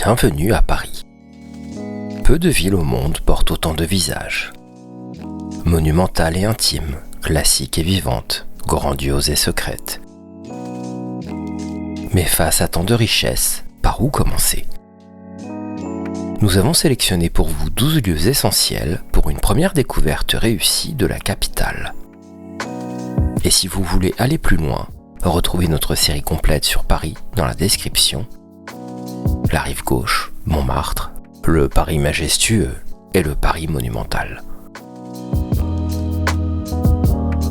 Bienvenue à Paris. Peu de villes au monde portent autant de visages. Monumentale et intime, classique et vivante, grandiose et secrète. Mais face à tant de richesses, par où commencer ? Nous avons sélectionné pour vous 12 lieux essentiels pour une première découverte réussie de la capitale. Et si vous voulez aller plus loin, retrouvez notre série complète sur Paris dans la description. La rive gauche, Montmartre, le Paris majestueux et le Paris monumental.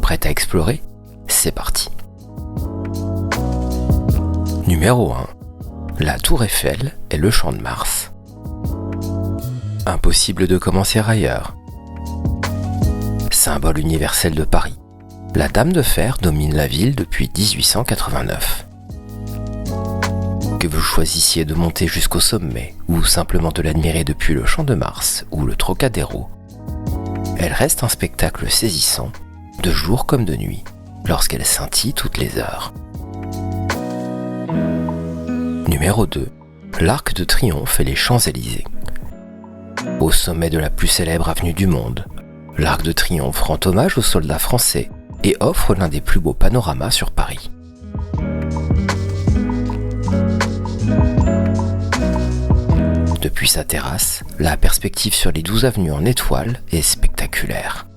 Prête à explorer ? C'est parti. Numéro 1. La Tour Eiffel et le Champ de Mars. Impossible de commencer ailleurs. Symbole universel de Paris, la Dame de Fer domine la ville depuis 1889. Que vous choisissiez de monter jusqu'au sommet ou simplement de l'admirer depuis le Champ de Mars ou le Trocadéro, elle reste un spectacle saisissant, de jour comme de nuit, lorsqu'elle scintille toutes les heures. Numéro 2. L'Arc de Triomphe et les Champs-Élysées. Au sommet de la plus célèbre avenue du monde, l'Arc de Triomphe rend hommage aux soldats français et offre l'un des plus beaux panoramas sur Paris. Depuis sa terrasse, la perspective sur les 12 avenues en étoiles est spectaculaire.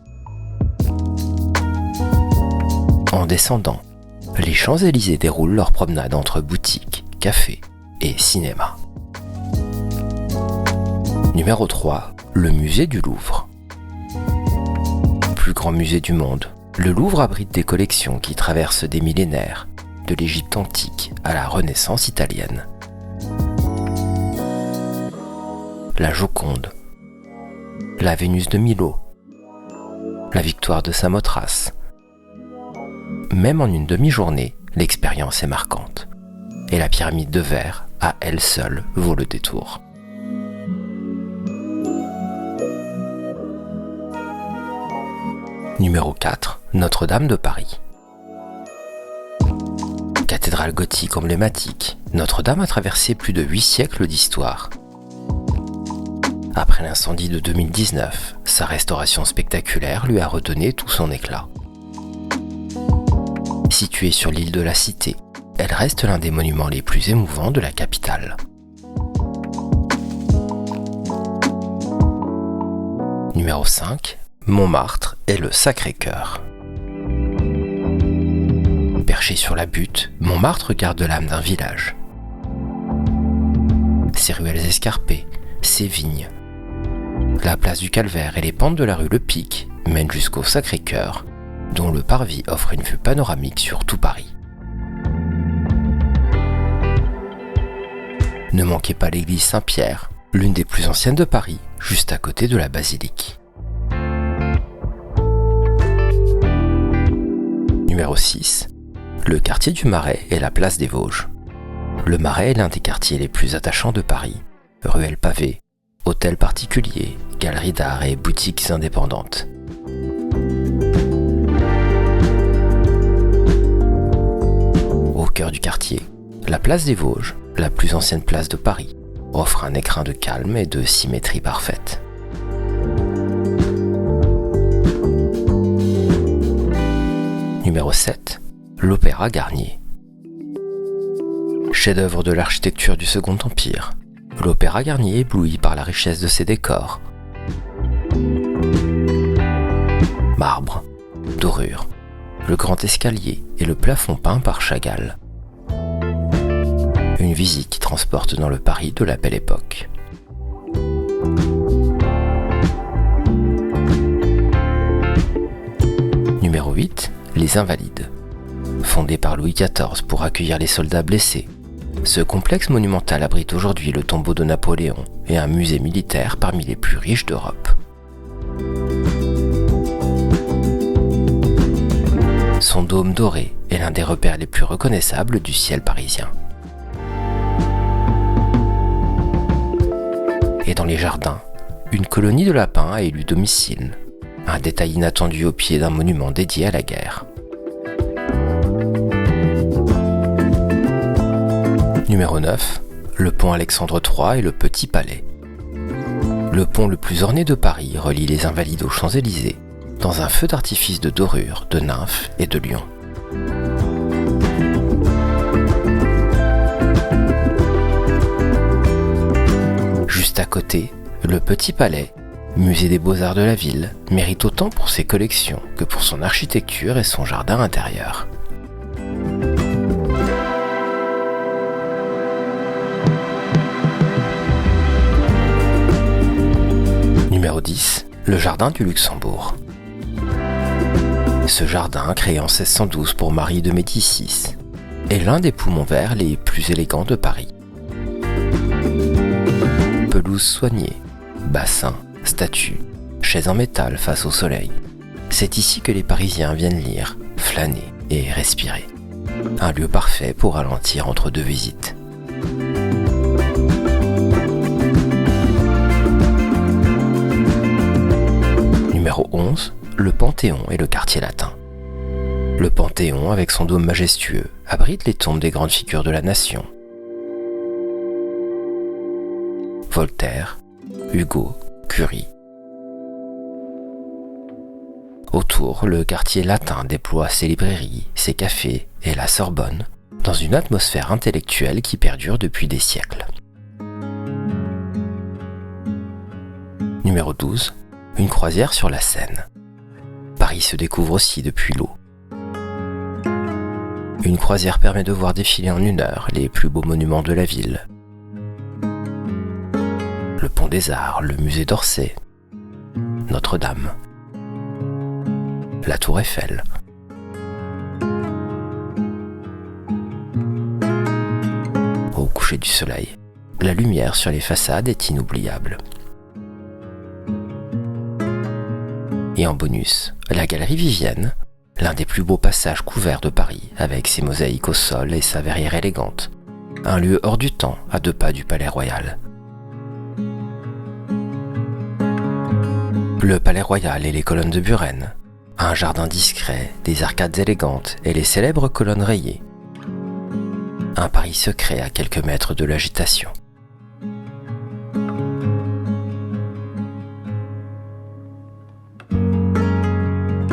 En descendant, les Champs-Élysées déroulent leur promenade entre boutiques, cafés et cinéma. Numéro 3, le musée du Louvre. Plus grand musée du monde, le Louvre abrite des collections qui traversent des millénaires, de l'Égypte antique à la Renaissance italienne. La Joconde, la Vénus de Milo, la Victoire de Samothrace. Même en une demi-journée, l'expérience est marquante. Et la pyramide de verre, à elle seule, vaut le détour. Numéro 4, Notre-Dame de Paris. Cathédrale gothique emblématique, Notre-Dame a traversé plus de 8 siècles d'histoire. Après l'incendie de 2019, sa restauration spectaculaire lui a redonné tout son éclat. Située sur l'île de la Cité, elle reste l'un des monuments les plus émouvants de la capitale. Numéro 5, Montmartre et le Sacré-Cœur. Perché sur la butte, Montmartre garde l'âme d'un village. Ses ruelles escarpées, ses vignes, la place du Calvaire et les pentes de la rue Le Pic mènent jusqu'au Sacré-Cœur, dont le parvis offre une vue panoramique sur tout Paris. Ne manquez pas l'église Saint-Pierre, l'une des plus anciennes de Paris, juste à côté de la basilique. Numéro 6. Le quartier du Marais et la place des Vosges. Le Marais est l'un des quartiers les plus attachants de Paris. Ruelles pavées, hôtels particuliers, galeries d'art et boutiques indépendantes. Au cœur du quartier, la place des Vosges, la plus ancienne place de Paris, offre un écrin de calme et de symétrie parfaite. Numéro 7. L'Opéra Garnier. Chef-d'œuvre de l'architecture du Second Empire, l'Opéra Garnier éblouit par la richesse de ses décors. Marbre, dorure, le grand escalier et le plafond peint par Chagall. Une visite qui transporte dans le Paris de la Belle Époque. Numéro 8, les Invalides. Fondé par Louis XIV pour accueillir les soldats blessés, ce complexe monumental abrite aujourd'hui le tombeau de Napoléon et un musée militaire parmi les plus riches d'Europe. Son dôme doré est l'un des repères les plus reconnaissables du ciel parisien. Et dans les jardins, une colonie de lapins a élu domicile, un détail inattendu au pied d'un monument dédié à la guerre. Numéro 9, le pont Alexandre III et le Petit Palais. Le pont le plus orné de Paris relie les Invalides aux Champs-Élysées, dans un feu d'artifice de dorures, de nymphes et de lions. Juste à côté, le Petit Palais, musée des beaux-arts de la ville, mérite autant pour ses collections que pour son architecture et son jardin intérieur. Numéro 10, le jardin du Luxembourg. Ce jardin, créé en 1612 pour Marie de Médicis, est l'un des poumons verts les plus élégants de Paris. Pelouse soignée, bassins, statues, chaises en métal face au soleil. C'est ici que les Parisiens viennent lire, flâner et respirer. Un lieu parfait pour ralentir entre deux visites. Numéro 11, le Panthéon et le quartier latin. Le Panthéon, avec son dôme majestueux, abrite les tombes des grandes figures de la nation. Voltaire, Hugo, Curie. Autour, le quartier latin déploie ses librairies, ses cafés et la Sorbonne, dans une atmosphère intellectuelle qui perdure depuis des siècles. Numéro 12, une croisière sur la Seine. Paris se découvre aussi depuis l'eau. Une croisière permet de voir défiler en 1 heure les plus beaux monuments de la ville. Le Pont des Arts, le musée d'Orsay, Notre-Dame, la Tour Eiffel. Au coucher du soleil, la lumière sur les façades est inoubliable. Et en bonus, la galerie Vivienne, l'un des plus beaux passages couverts de Paris, avec ses mosaïques au sol et sa verrière élégante. Un lieu hors du temps, à 2 pas du Palais Royal. Le Palais Royal et les colonnes de Buren, un jardin discret, des arcades élégantes et les célèbres colonnes rayées. Un Paris secret à quelques mètres de l'agitation.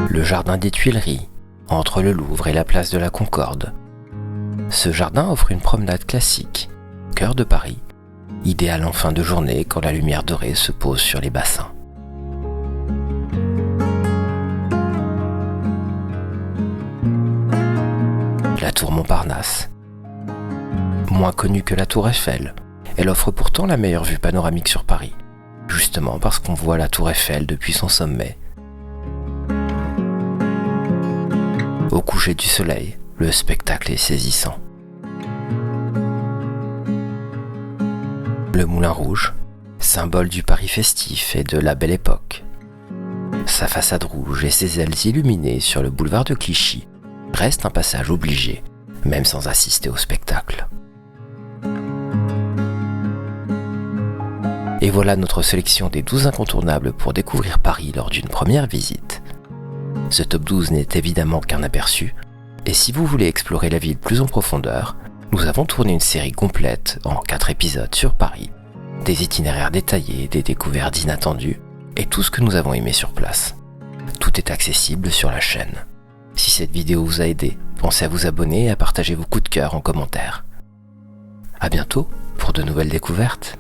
Le jardin des Tuileries, entre le Louvre et la place de la Concorde. Ce jardin offre une promenade classique, cœur de Paris, idéal en fin de journée quand la lumière dorée se pose sur les bassins. La tour Montparnasse. Moins connue que la tour Eiffel, elle offre pourtant la meilleure vue panoramique sur Paris, justement parce qu'on voit la tour Eiffel depuis son sommet. Au coucher du soleil, le spectacle est saisissant. Le Moulin Rouge, symbole du Paris festif et de la Belle Époque. Sa façade rouge et ses ailes illuminées sur le boulevard de Clichy restent un passage obligé, même sans assister au spectacle. Et voilà notre sélection des 12 incontournables pour découvrir Paris lors d'une première visite. Ce top 12 n'est évidemment qu'un aperçu, et si vous voulez explorer la ville plus en profondeur, nous avons tourné une série complète en 4 épisodes sur Paris, des itinéraires détaillés, des découvertes inattendues, et tout ce que nous avons aimé sur place. Tout est accessible sur la chaîne. Si cette vidéo vous a aidé, pensez à vous abonner et à partager vos coups de cœur en commentaire. À bientôt pour de nouvelles découvertes.